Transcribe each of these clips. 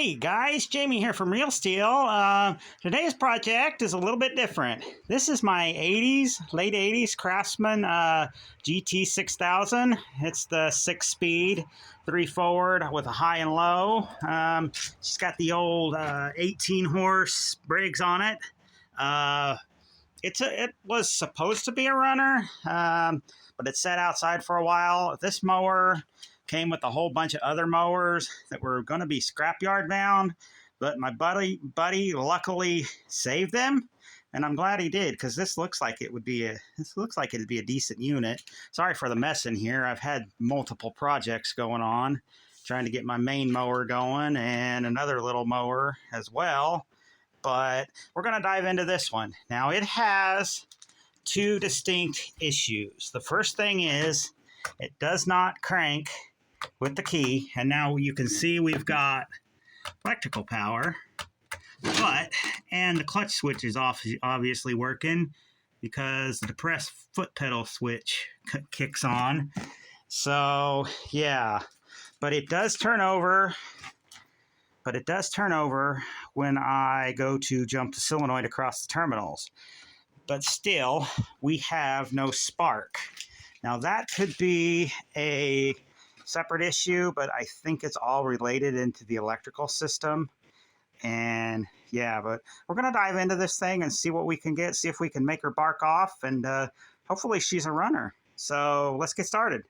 Hey guys, Jamie here from Real Steel. Today's project is a little bit different. This is my late 80s Craftsman GT6000. It's the 6-speed, 3 forward with a high and low. She's got the old 18 horse Briggs on it. It was supposed to be a runner, but it sat outside for a while. This mower came with a whole bunch of other mowers that were going to be scrapyard bound, but my buddy luckily saved them, and I'm glad he did, because this looks like it'd be a decent unit. Sorry for the mess in here. I've had multiple projects going on, trying to get my main mower going and another little mower as well. But we're going to dive into this one. Now, it has two distinct issues. The first thing is it does not crank with the key, and now you can see we've got electrical power, and the clutch switch is obviously working because the depressed foot pedal switch kicks on. So yeah, but it does turn over. When I go to jump the solenoid across the terminals. But still, we have no spark. Now that could be a separate issue, but I think it's all related into the electrical system. And yeah, but we're going to dive into this thing and see what we can get, see if we can make her bark off, and hopefully she's a runner. So let's get started.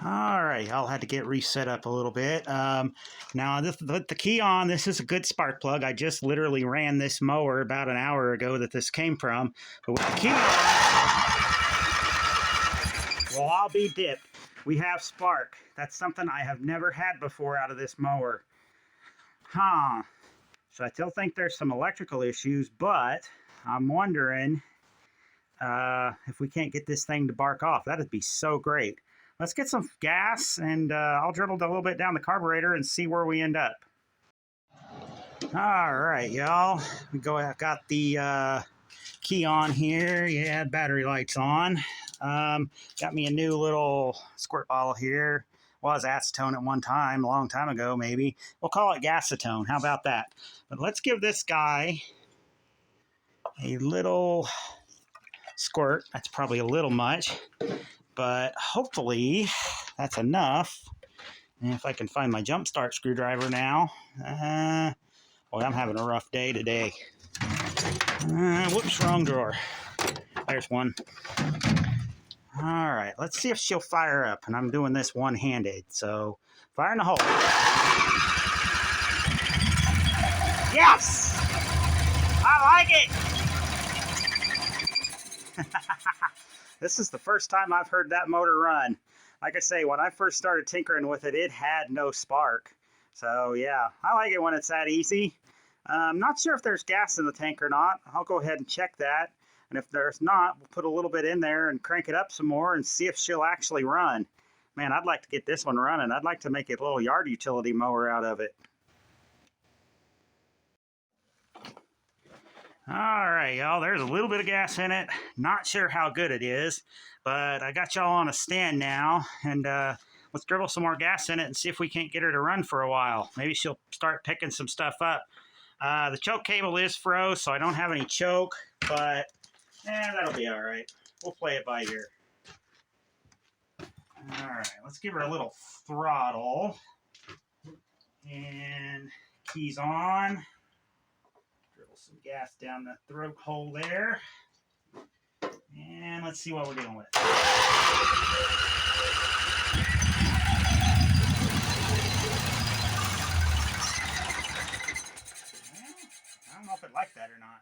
All right, I'll have to get reset up a little bit. Now, with the key on, this is a good spark plug. I just literally ran this mower about an hour ago that this came from. But with the key on, we'll all be dipped. We have spark. That's something I have never had before out of this mower. So I still think there's some electrical issues, but I'm wondering if we can't get this thing to bark off. That'd be so great. Let's get some gas, and I'll dribble a little bit down the carburetor and see where we end up. All right, y'all. I've got the key on here. Yeah, battery light's on. Got me a new little squirt bottle here. Was acetone at one time, a long time ago maybe. We'll call it gasacetone. How about that? But let's give this guy a little squirt. That's probably a little much, but hopefully that's enough. And if I can find my jump start screwdriver now. Boy, I'm having a rough day today. Whoops, wrong drawer. There's one. All right, let's see if she'll fire up. And I'm doing this one-handed, so fire in the hole. Yes! I like it! This is the first time I've heard that motor run. Like I say, when I first started tinkering with it, it had no spark. So yeah, I like it when it's that easy. I'm not sure if there's gas in the tank or not. I'll go ahead and check that. And if there's not, we'll put a little bit in there and crank it up some more and see if she'll actually run. Man, I'd like to get this one running. I'd like to make a little yard utility mower out of it. All right, y'all, there's a little bit of gas in it. Not sure how good it is, but I got y'all on a stand now, and let's dribble some more gas in it and see if we can't get her to run for a while. Maybe she'll start picking some stuff up. The choke cable is froze, so I don't have any choke, but that'll be all right. We'll play it by ear. All right, let's give her a little throttle. And keys on. Dribble some gas down the throat hole there. And let's see what we're dealing with. I don't know if it liked that or not.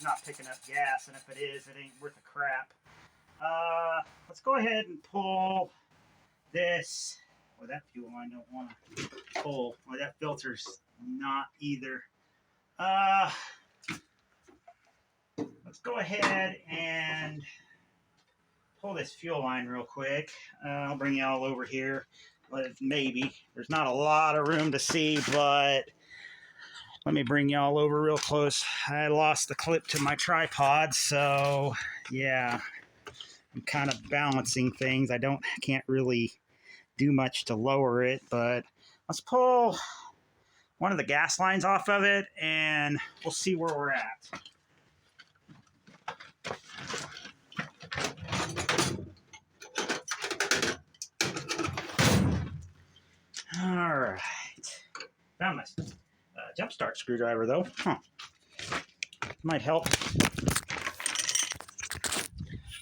Not picking up gas, and if it is, it ain't worth a crap. Let's go ahead and pull this. Well, that fuel line don't want to pull. Well, that filter's not either. Let's go ahead and pull this fuel line real quick. I'll bring you all over here. Maybe. There's not a lot of room to see, but let me bring y'all over real close. I lost the clip to my tripod, so yeah, I'm kind of balancing things. I can't really do much to lower it, but let's pull one of the gas lines off of it, and we'll see where we're at. All right, found my jump start screwdriver though. Might help.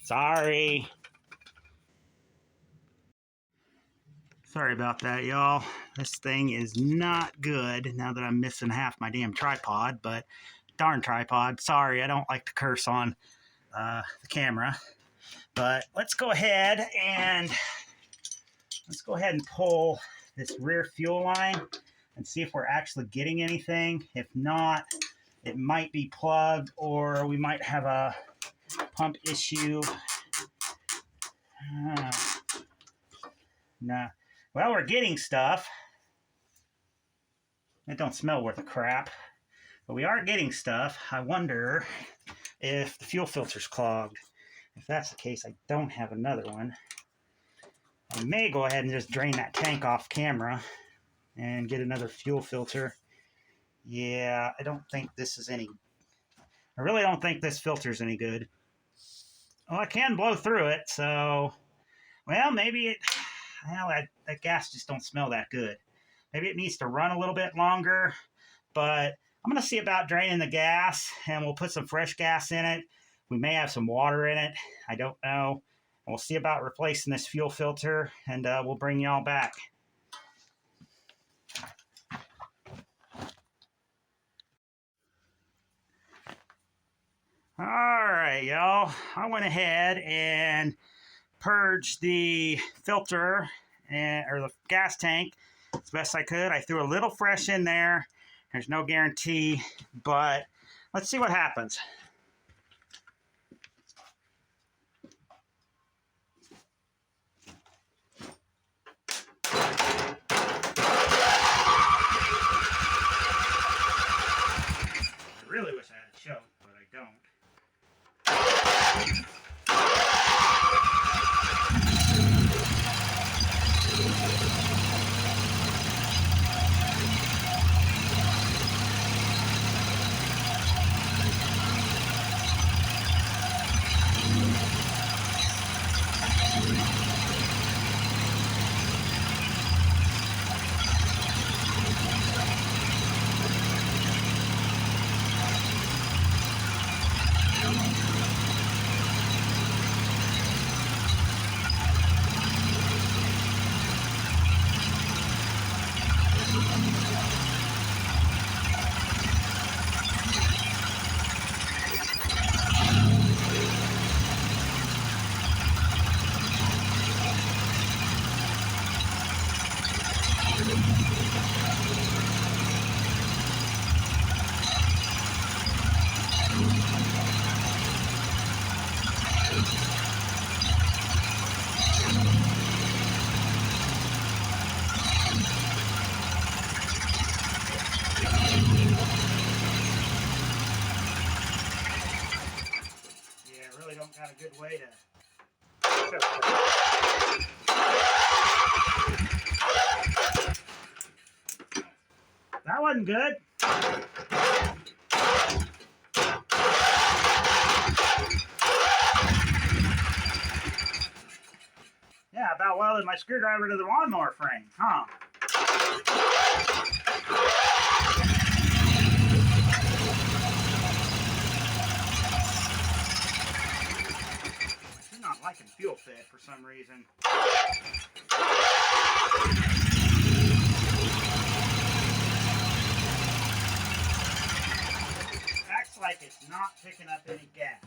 Sorry about that, y'all. This thing is not good now that I'm missing half my damn tripod, but darn tripod. Sorry, I don't like to curse on the camera. But let's go ahead and pull this rear fuel line and see if we're actually getting anything. If not, it might be plugged, or we might have a pump issue. Nah. Well, we're getting stuff. It don't smell worth a crap, but we are getting stuff. I wonder if the fuel filter's clogged. If that's the case, I don't have another one. I may go ahead and just drain that tank off camera and get another fuel filter. Yeah, I really don't think this filter's any good. Well, I can blow through it, so, well, maybe that gas just don't smell that good. Maybe it needs to run a little bit longer, but I'm going to see about draining the gas, and we'll put some fresh gas in it. We may have some water in it. I don't know. We'll see about replacing this fuel filter, and we'll bring y'all back. All right, y'all. I went ahead and purged the filter or the gas tank as best I could. I threw a little fresh in there. There's no guarantee, but let's see what happens. I really wish I had a choke, but I don't. Got a good way to. That wasn't good. Yeah, about welded my screwdriver to the lawnmower frame, huh? I'm not liking fuel fed for some reason. Acts like it's not picking up any gas.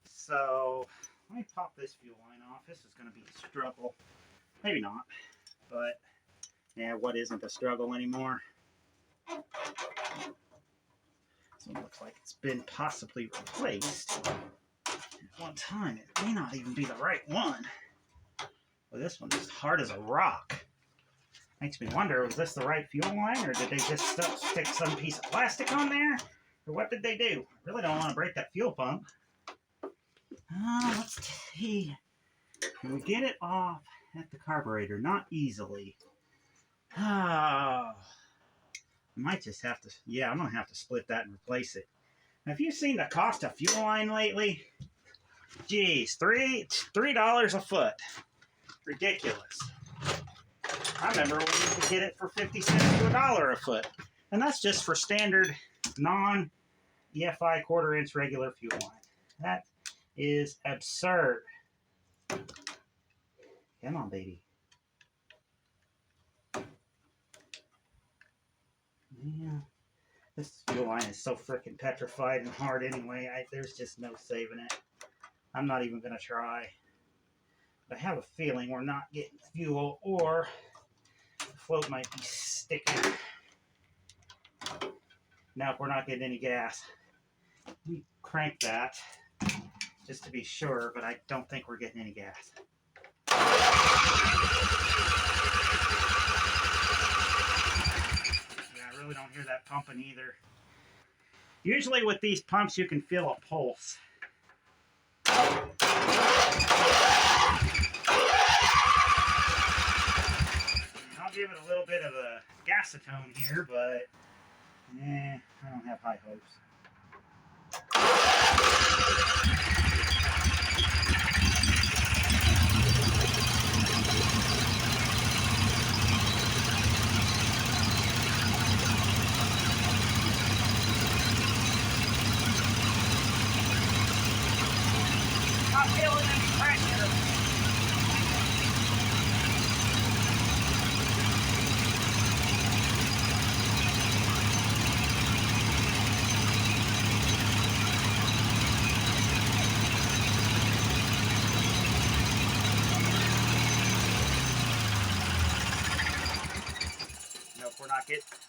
So let me pop this fuel line off. This is going to be a struggle. Maybe not, but yeah, what isn't a struggle anymore? This one looks like it's been possibly replaced at one time. It may not even be the right one. Well, this one's as hard as a rock. Makes me wonder, was this the right fuel line, or did they just stick some piece of plastic on there? Or what did they do? I really don't want to break that fuel pump. Let's see. Can we get it off at the carburetor? Not easily. I might just have to, yeah, I'm going to have to split that and replace it. Now, have you seen the cost of fuel line lately? Geez, $3 a foot. Ridiculous. I remember when you could get it for 50 cents to $1 a foot. And that's just for standard non-EFI quarter-inch regular fuel line. That is absurd. Come on, baby. Yeah. This fuel line is so freaking petrified and hard anyway. There's just no saving it. I'm not even going to try. But I have a feeling we're not getting fuel, or the float might be sticking. Now, if we're not getting any gas, we crank that just to be sure, but I don't think we're getting any gas. Yeah, I really don't hear that pumping either. Usually with these pumps, you can feel a pulse. I'll give it a little bit of a gasatone here, but I don't have high hopes. Not feeling any pressure.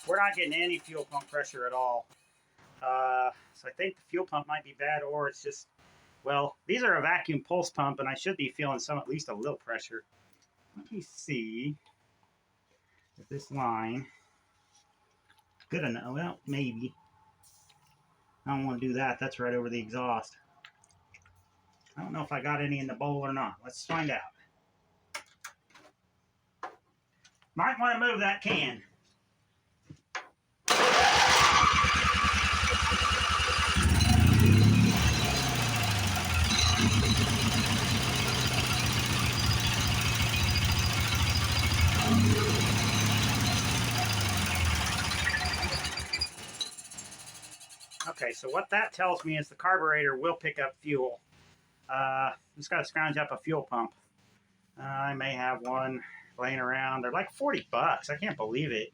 We're not getting any fuel pump pressure at all. So I think the fuel pump might be bad, or it's just, well, these are a vacuum pulse pump, and I should be feeling some, at least a little pressure. Let me see if this line, good enough. Well, maybe. I don't want to do that. That's right over the exhaust. I don't know if I got any in the bowl or not. Let's find out. Might want to move that can. Okay, so what that tells me is the carburetor will pick up fuel. Just got to scrounge up a fuel pump. I may have one laying around. They're like 40 bucks. I can't believe it.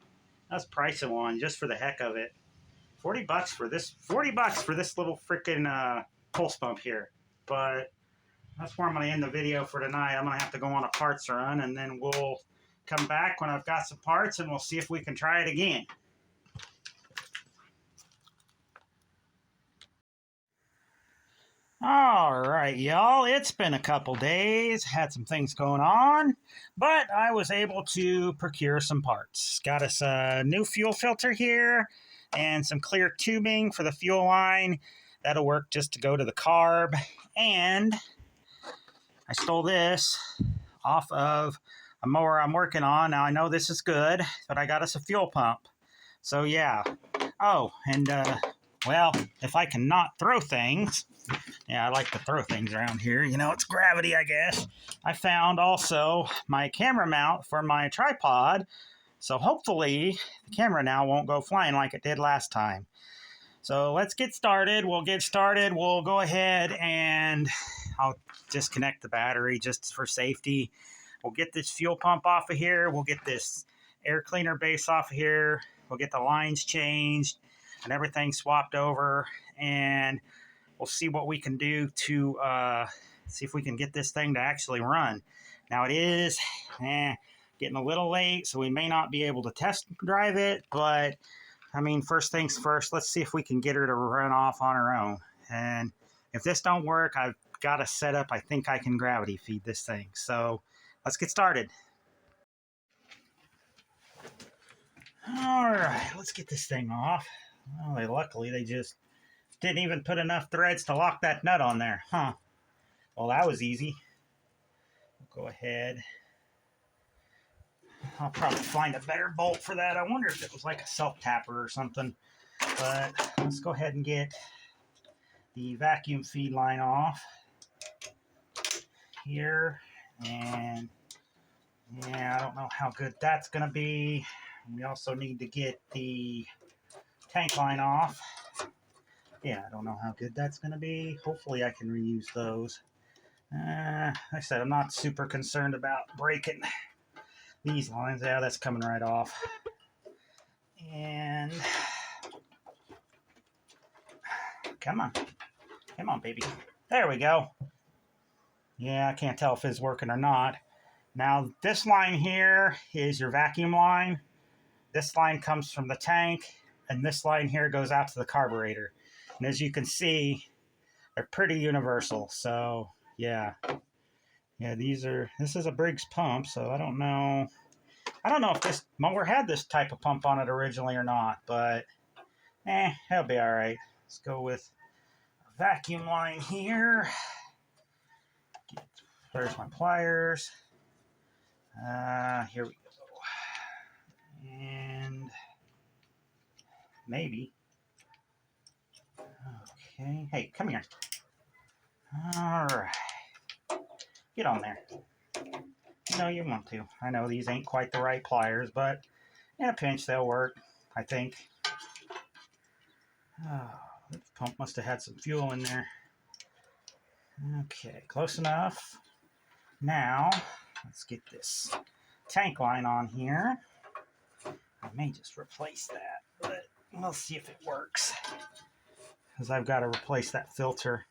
That's pricing one just for the heck of it. 40 bucks for this. 40 bucks for this little freaking pulse pump here. But that's where I'm going to end the video for tonight. I'm going to have to go on a parts run, and then we'll come back when I've got some parts, and we'll see if we can try it again. All right, y'all, it's been a couple days, had some things going on, but I was able to procure some parts. Got us a new fuel filter here and some clear tubing for the fuel line. That'll work just to go to the carb. And I stole this off of a mower I'm working on. Now, I know this is good, but I got us a fuel pump. So, yeah. Oh, and, well, if I can not throw things... Yeah, I like to throw things around here. You know, it's gravity, I guess. I found also my camera mount for my tripod. So hopefully the camera now won't go flying like it did last time. So let's get started. We'll get started. We'll go ahead and I'll disconnect the battery just for safety. We'll get this fuel pump off of here. We'll get this air cleaner base off of here. We'll get the lines changed and everything swapped over. And we'll see what we can do to see if we can get this thing to actually run. Now it is getting a little late, so we may not be able to test drive it, but I mean, first things first, let's see if we can get her to run off on her own. And if this don't work, I've got a setup. I think I can gravity feed this thing. So let's get started. All right, let's get this thing off. Well, luckily they just didn't even put enough threads to lock that nut on there. Huh. Well, that was easy. We'll go ahead. I'll probably find a better bolt for that. I wonder if it was like a self-tapper or something. But let's go ahead and get the vacuum feed line off here. And yeah, I don't know how good that's going to be. We also need to get the tank line off. Yeah, I don't know how good that's going to be. Hopefully I can reuse those. Like I said, I'm not super concerned about breaking these lines. Yeah, that's coming right off. And come on. Come on, baby. There we go. Yeah, I can't tell if it's working or not. Now, this line here is your vacuum line. This line comes from the tank, and this line here goes out to the carburetor. And as you can see, they're pretty universal. So, yeah. Yeah, this is a Briggs pump, so I don't know. I don't know if this mower had this type of pump on it originally or not, but it'll be all right. Let's go with a vacuum line here. There's my pliers. Here we go. And maybe. Okay. Hey, come here. All right. Get on there. No, you want to. I know these ain't quite the right pliers, but in a pinch they'll work, I think. Oh, the pump must have had some fuel in there. Okay, close enough. Now, let's get this tank line on here. I may just replace that, but we'll see if it works. Because I've got to replace that filter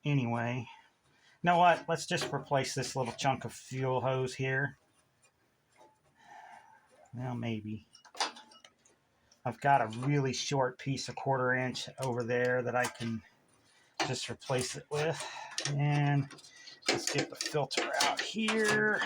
anyway. You know what? Let's just replace this little chunk of fuel hose here. Well, maybe. I've got a really short piece of 1/4 inch over there that I can just replace it with. And let's get the filter out here.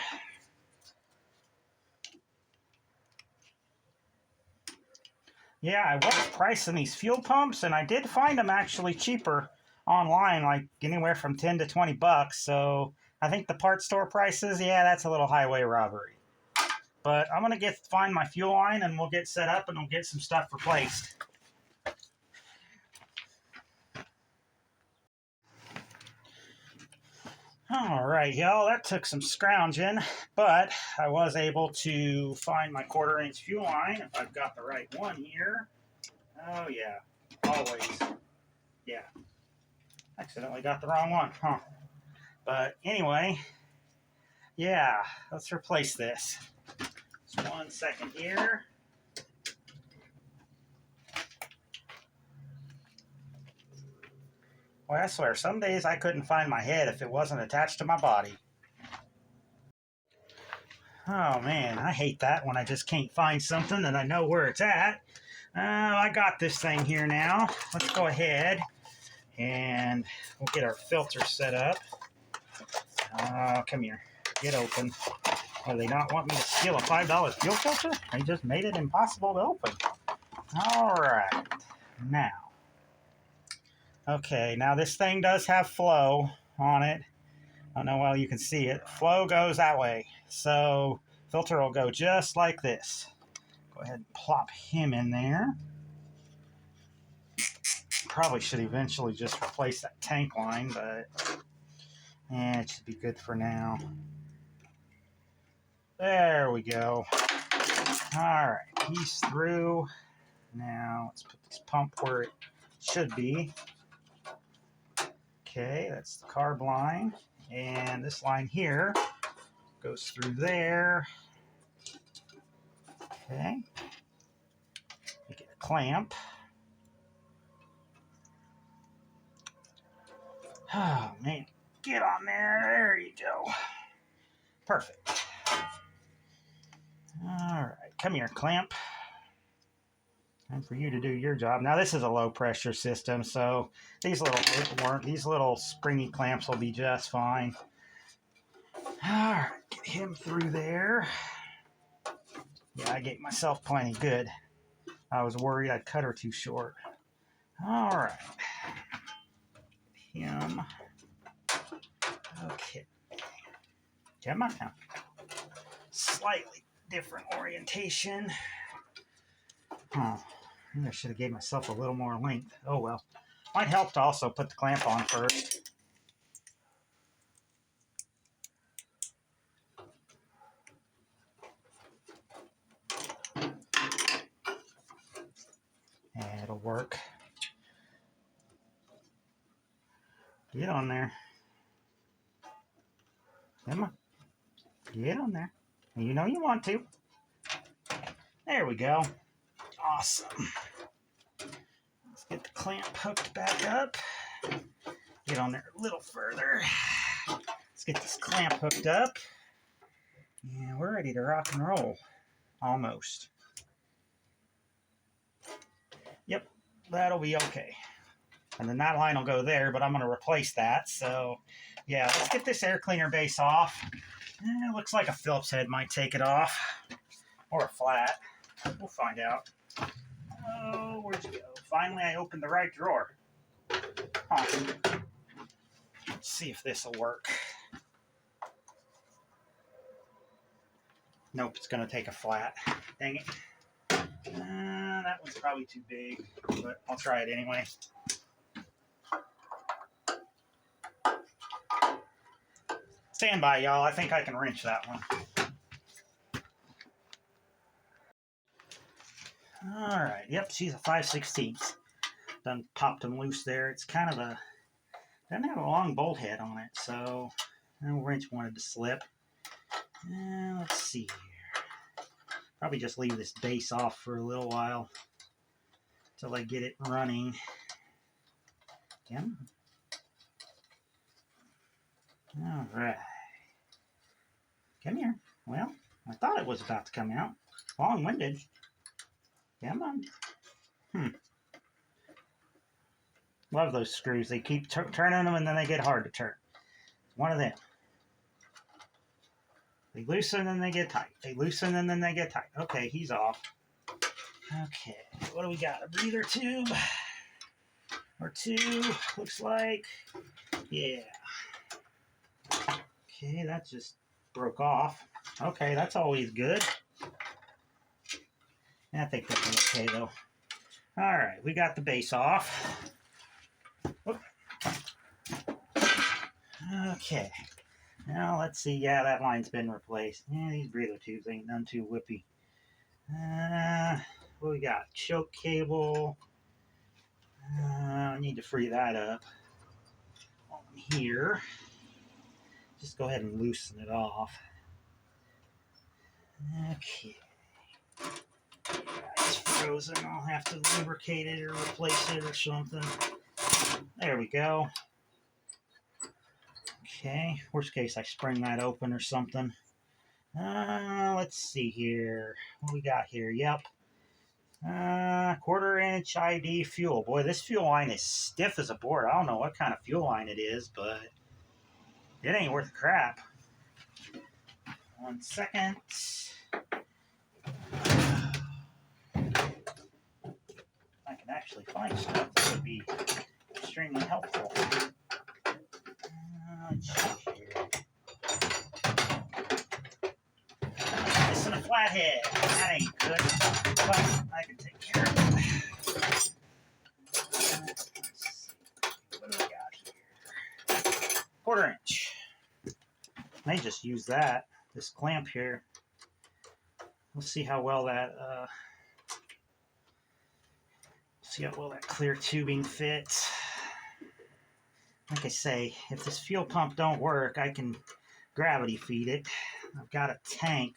Yeah, I was pricing these fuel pumps, and I did find them actually cheaper online, like anywhere from 10 to 20 bucks. So I think the parts store prices, yeah, that's a little highway robbery. But I'm going to find my fuel line, and we'll get set up, and we'll get some stuff replaced. All right, y'all, that took some scrounging, but I was able to find my 1/4 inch fuel line, if I've got the right one here. Oh, yeah, always. Yeah. Accidentally got the wrong one, huh? But anyway, yeah, let's replace this. Just 1 second here. Boy, I swear, some days I couldn't find my head if it wasn't attached to my body. Oh man, I hate that when I just can't find something and I know where it's at. I got this thing here now. Let's go ahead and we'll get our filter set up. Come here. Get open. Do they not want me to steal a $5 fuel filter? They just made it impossible to open. All right. Now. Okay, now this thing does have flow on it. I don't know well you can see it. Flow goes that way. So filter will go just like this. Go ahead and plop him in there. Probably should eventually just replace that tank line, but yeah, it should be good for now. There we go. All right, he's through. Now let's put this pump where it should be. Okay, that's the carb line. And this line here goes through there. Okay. We get a clamp. Oh, man. Get on there. There you go. Perfect. All right. Come here, clamp. Time for you to do your job. Now, this is a low-pressure system, so these little springy clamps will be just fine. All right. Get him through there. Yeah, I gave myself plenty good. I was worried I'd cut her too short. All right. Him. Okay. Come on now. Slightly different orientation. Oh, maybe I should have gave myself a little more length. Oh well. Might help to also put the clamp on first. Yeah, it'll work. Get on there. Come on. Get on there. You know you want to. There we go. Awesome. Let's get the clamp hooked back up. Get on there a little further. Let's get this clamp hooked up. Yeah, we're ready to rock and roll. Almost. Yep, that'll be okay. And then that line will go there, but I'm going to replace that. So, yeah, let's get this air cleaner base off. It looks like a Phillips head might take it off. Or a flat. We'll find out. Oh, where'd you go? Finally, I opened the right drawer. Huh. Let's see if this will work. Nope, it's going to take a flat. Dang it. That one's probably too big, but I'll try it anyway. Stand by, y'all. I think I can wrench that one. All right. Yep, she's a 5/16. Done popped them loose there. It's kind of a... doesn't have a long bolt head on it, so the wrench wanted to slip. Let's see here. Probably just leave this base off for a little while until I get it running. Again. All right. Come here. Well, I thought it was about to come out. Long-winded. Come on. Love those screws. They keep turning them and then they get hard to turn. One of them. They loosen and they get tight. They loosen and then they get tight. Okay, he's off. Okay, what do we got? A breather tube? Or two, looks like. Yeah. Okay, that just broke off. Okay, that's always good. I think that's okay, though. All right, we got the base off. Whoop. Okay. Now, let's see. Yeah, that line's been replaced. Yeah, these breather tubes ain't none too whippy. What we got? Choke cable. I need to free that up. On here. Just go ahead and loosen it off. Okay. It's frozen. I'll have to lubricate it or replace it or something. There we go. Okay, worst case I spring that open or something. Let's see here. What we got here? Yep. 1/4-inch ID fuel. Boy, this fuel line is stiff as a board. I don't know what kind of fuel line it is, but it ain't worth a crap. 1 second. I can actually find stuff that would be extremely helpful. Let's see here. Missing a flathead. That ain't good, but I can take care of it. Let's see. What do we got here? 1/4-inch. May just use that. This clamp here. We'll see how well that clear tubing fits. Like I say, if this fuel pump don't work, I can gravity feed it. I've got a tank.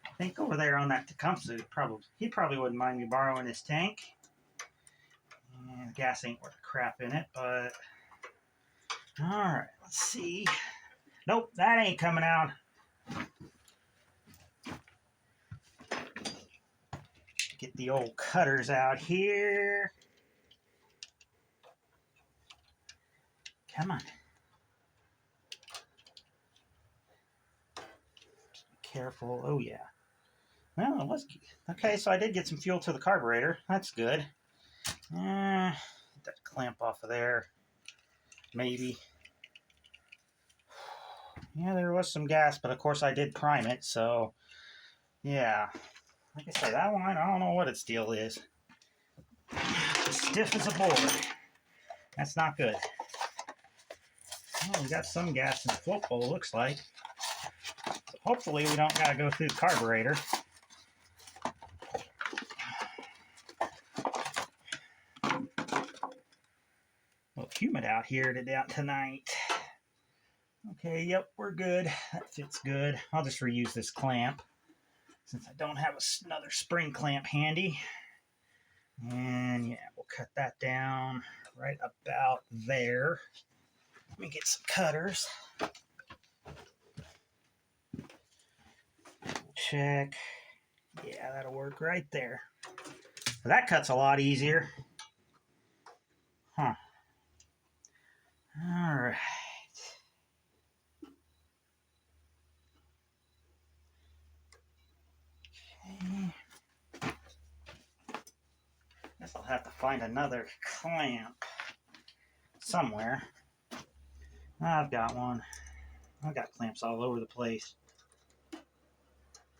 I think over there on that Tecumseh, he probably wouldn't mind me borrowing his tank. And the gas ain't worth crap in it, but alright, let's see. Nope, that ain't coming out. Get the old cutters out here. Come on. Just be careful. Oh, yeah. Well, it was okay, so I did get some fuel to the carburetor. That's good. Get that clamp off of there. Maybe. Yeah, there was some gas, but of course I did prime it, so yeah. Like I say, that line, I don't know what its deal is. Stiff as a board. That's not good. Well, we got some gas in the float bowl, looks like. So hopefully we don't got to go through the carburetor. A little humid out here tonight. Okay, yep, we're good. That fits good. I'll just reuse this clamp since I don't have another spring clamp handy. And yeah, we'll cut that down right about there. Let me get some cutters. Check. Yeah, that'll work right there. That cut's a lot easier. Huh. All right. Okay. Guess I'll have to find another clamp somewhere. I've got one. I've got clamps all over the place.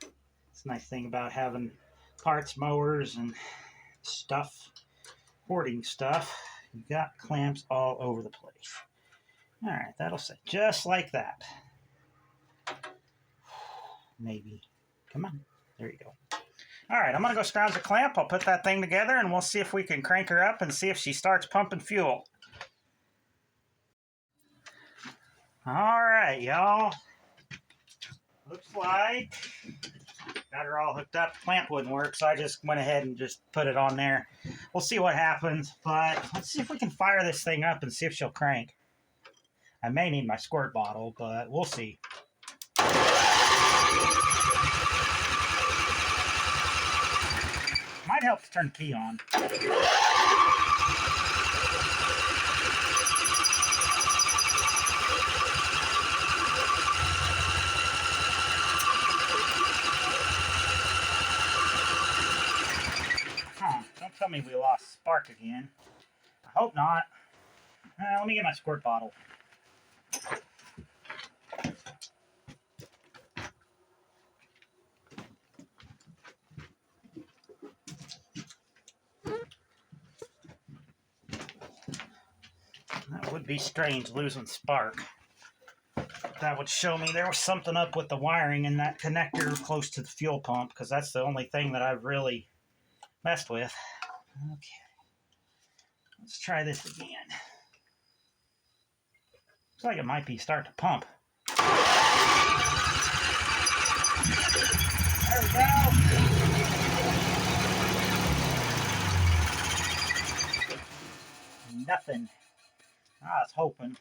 It's a nice thing about having parts, mowers, and stuff, hoarding stuff. You got clamps all over the place. All right, that'll sit just like that. Maybe. Come on. There you go. All right, I'm going to go scrounge the clamp. I'll put that thing together, and we'll see if we can crank her up and see if she starts pumping fuel. All right, y'all. Looks like got her all hooked up. The clamp wouldn't work, so I just went ahead and just put it on there. We'll see what happens, but let's see if we can fire this thing up and see if she'll crank. I may need my squirt bottle, but we'll see. Might help to turn the key on. Don't tell me we lost spark again. I hope not. Let me get my squirt bottle. That would be strange, losing spark. That would show me there was something up with the wiring in that connector close to the fuel pump, because that's the only thing that I've really messed with. Okay. Let's try this again. Looks like it might be starting to pump. There we go. Nothing. I was hoping.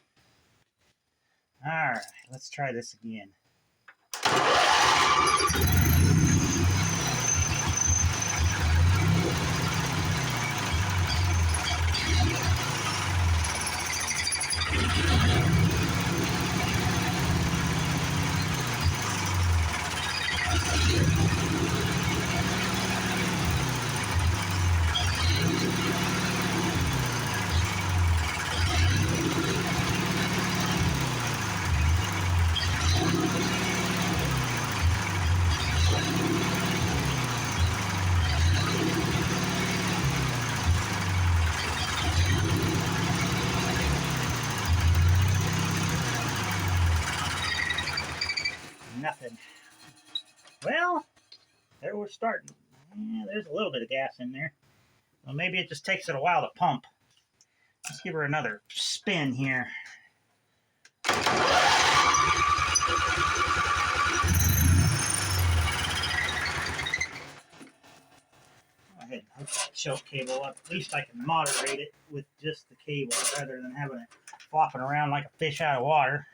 Alright, let's try this again. Nothing. Well, there we're starting. Yeah, there's a little bit of gas in there. Well, maybe it just takes it a while to pump. Let's give her another spin here. Go ahead and hook that choke cable up. At least I can moderate it with just the cable rather than having it flopping around like a fish out of water.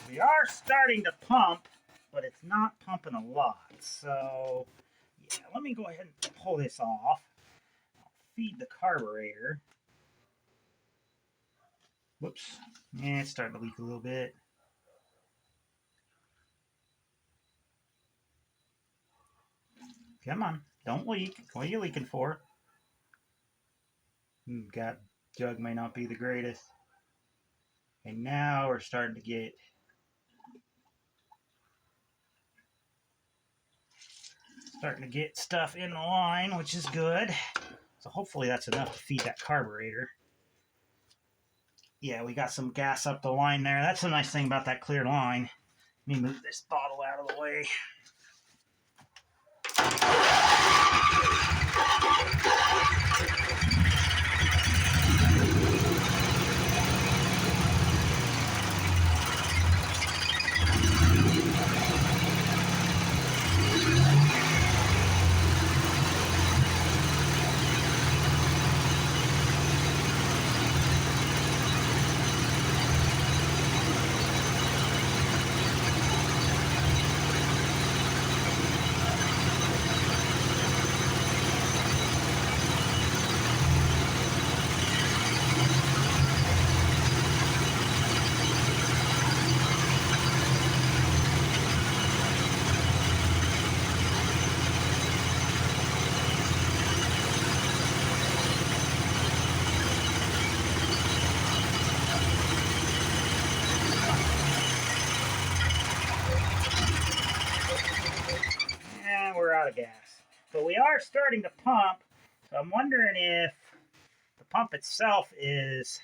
We are starting to pump, but it's not pumping a lot. So, yeah, let me go ahead and pull this off. I'll feed the carburetor. Whoops. Yeah, it's starting to leak a little bit. Come on, don't leak. What are you leaking for? God, jug may not be the greatest. And now we're starting to get stuff in the line, which is good. So hopefully that's enough to feed that carburetor. Yeah, we got some gas up the line there. That's the nice thing about that clear line. Let me move this bottle out of the way. Out of gas, but we are starting to pump. So I'm wondering if the pump itself is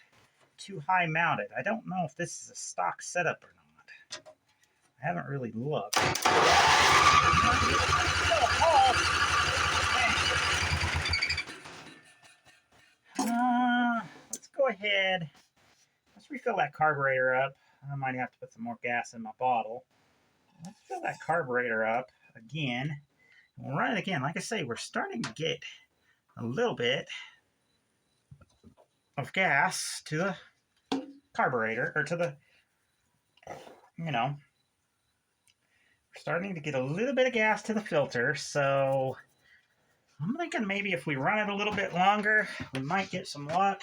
too high mounted. I don't know if this is a stock setup or not. I haven't really looked. ahead. Let's refill that carburetor up. I might have to put some more gas in my bottle. Let's fill that carburetor up again. We'll run it again. Like I say, we're starting to get a little bit of gas to the carburetor, or to the, we're starting to get a little bit of gas to the filter, so I'm thinking maybe if we run it a little bit longer, we might get some luck.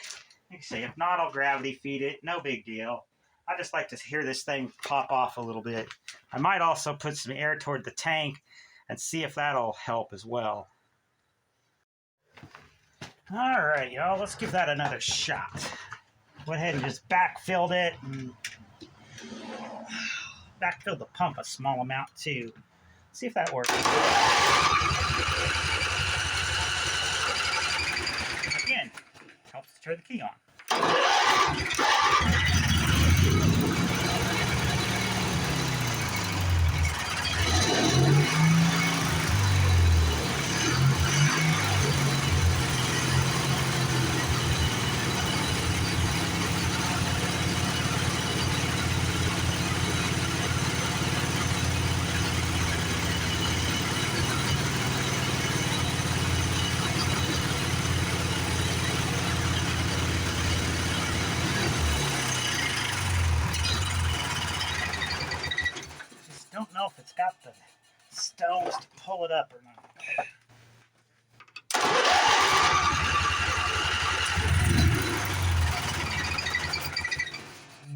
Like I say, if not, I'll gravity feed it. No big deal. I just like to hear this thing pop off a little bit. I might also put some air toward the tank and see if that'll help as well. All right, y'all, let's give that another shot. Went ahead and just backfilled it, and backfilled the pump a small amount too. See if that works. Again, helps to turn the key on. Don't know if it's got the stones to pull it up or not.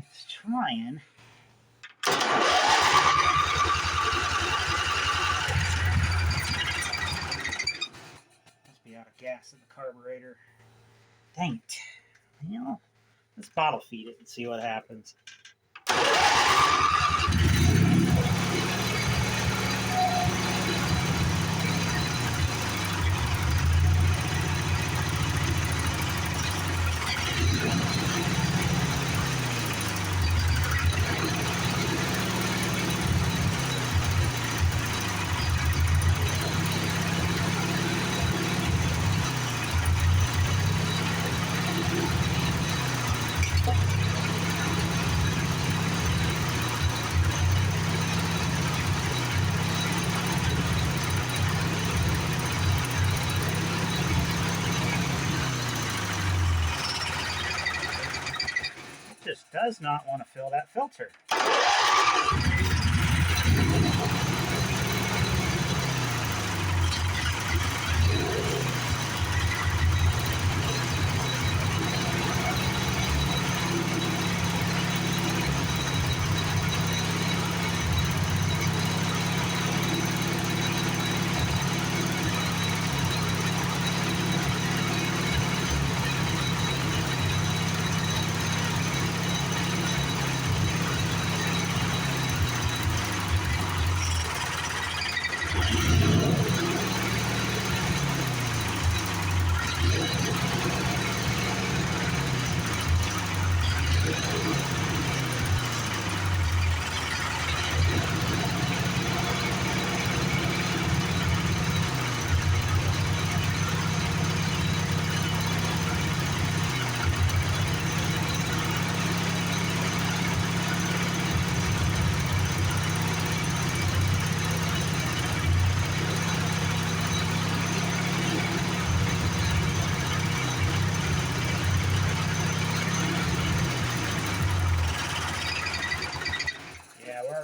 It's trying. Must be out of gas in the carburetor. Dang it. Let's bottle feed it and see what happens. Just does not want to fill that filter.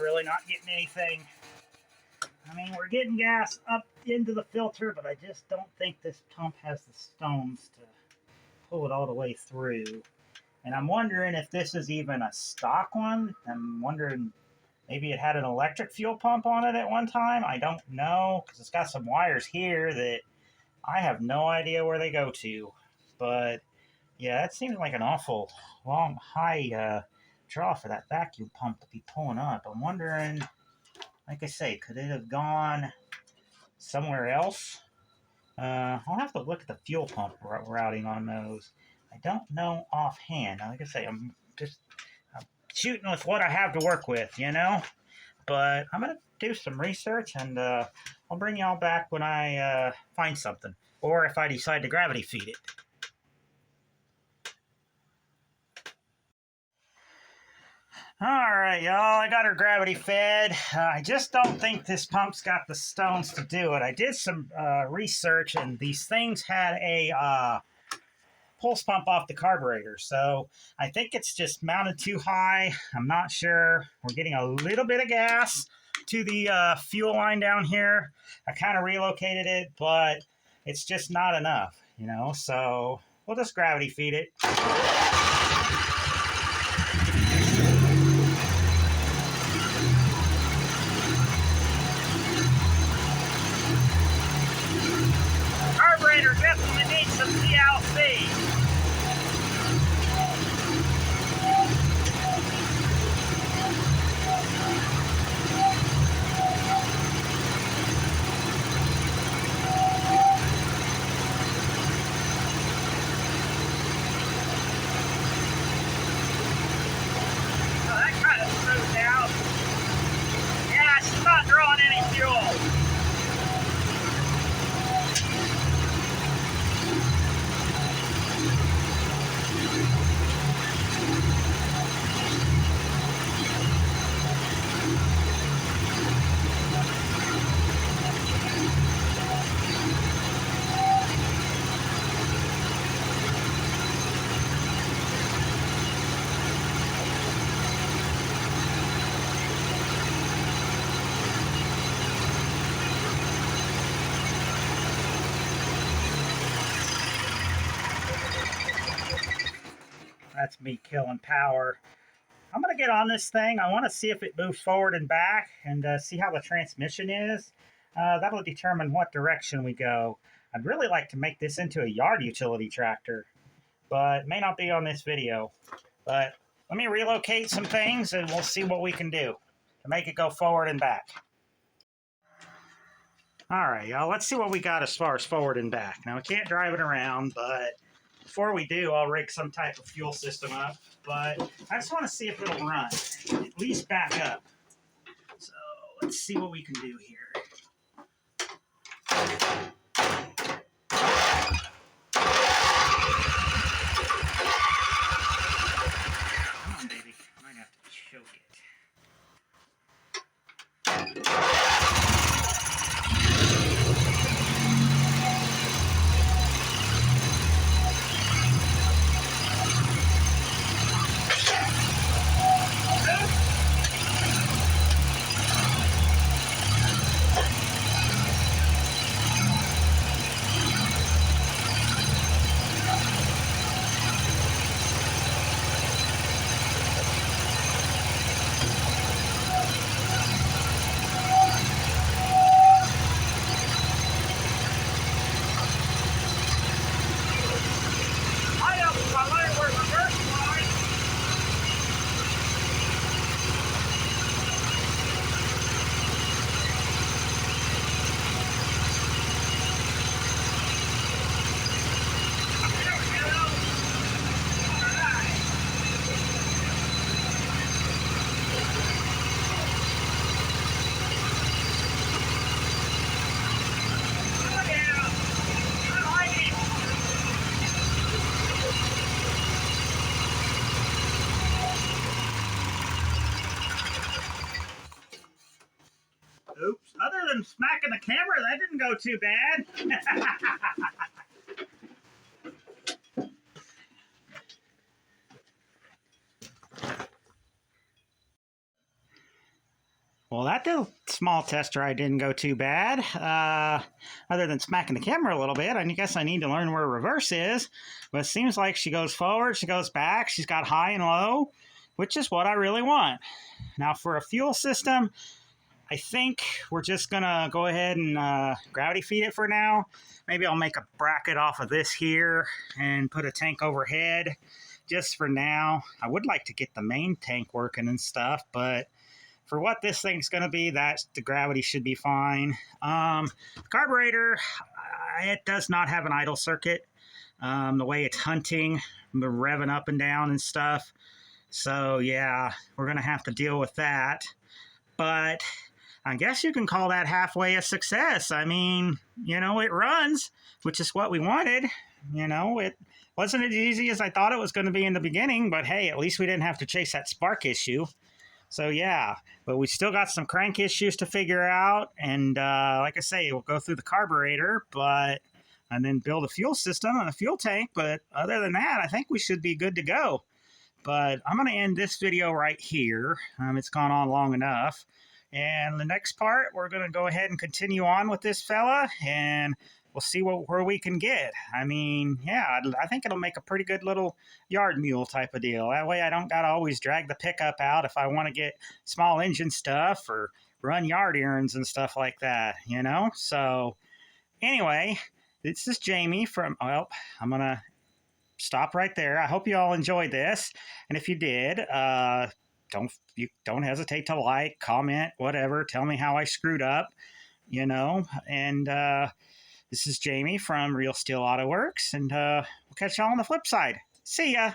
Really not getting anything. I mean, we're getting gas up into the filter, but I just don't think this pump has the stones to pull it all the way through. And I'm wondering if this is even a stock one. I'm wondering maybe it had an electric fuel pump on it at one time. I don't know, because it's got some wires here that I have no idea where they go to. But yeah, that seems like an awful long, high draw for that vacuum pump to be pulling up. I'm wondering, like I say, could it have gone somewhere else? I'll have to look at the fuel pump routing on those. I don't know offhand. Like I say, I'm shooting with what I have to work with, But I'm going to do some research, and I'll bring y'all back when I find something. Or if I decide to gravity feed it. All right, y'all, I got her gravity fed. I just don't think this pump's got the stones to do it. I did some research, and these things had a pulse pump off the carburetor, so I think it's just mounted too high. I'm not sure. We're getting a little bit of gas to the fuel line down here. I kind of relocated it, but it's just not enough, you know, so we'll just gravity feed it. Carburetor definitely needs some TLC. That's me killing power. I'm going to get on this thing. I want to see if it moves forward and back and see how the transmission is. That'll determine what direction we go. I'd really like to make this into a yard utility tractor, but it may not be on this video. But let me relocate some things and we'll see what we can do to make it go forward and back. All right, y'all, let's see what we got as far as forward and back. Now, we can't drive it around, but before we do, I'll rig some type of fuel system up, but I just want to see if it'll run, at least back up. So let's see what we can do here. Come on, baby. I might have to choke it. Oops. Other than smacking the camera, that didn't go too bad. Well, that small test ride didn't go too bad. Other than smacking the camera a little bit, I guess I need to learn where reverse is. But it seems like she goes forward, she goes back, she's got high and low, which is what I really want. Now, for a fuel system, I think we're just going to go ahead and gravity feed it for now. Maybe I'll make a bracket off of this here and put a tank overhead just for now. I would like to get the main tank working and stuff, but for what this thing's going to be, the gravity should be fine. Carburetor, it does not have an idle circuit. The way it's hunting, revving up and down and stuff. So, yeah, we're going to have to deal with that. But I guess you can call that halfway a success. I mean, you know, it runs, which is what we wanted. You know, it wasn't as easy as I thought it was going to be in the beginning, but hey, at least we didn't have to chase that spark issue. So yeah, but we still got some crank issues to figure out, and like I say, we'll go through the carburetor, and then build a fuel system and a fuel tank. But other than that, I think we should be good to go. But I'm going to end this video right here. It's gone on long enough. And the next part, we're going to go ahead and continue on with this fella, and we'll see where we can get. I mean, yeah, I think it'll make a pretty good little yard mule type of deal. That way I don't got to always drag the pickup out if I want to get small engine stuff or run yard errands and stuff like that, you know? So anyway, this is Jamie from, well, I'm going to stop right there. I hope you all enjoyed this. And if you did, don't hesitate to like, comment, whatever. Tell me how I screwed up, you know. And this is Jamie from Real Steel Auto Works, and we'll catch y'all on the flip side. See ya.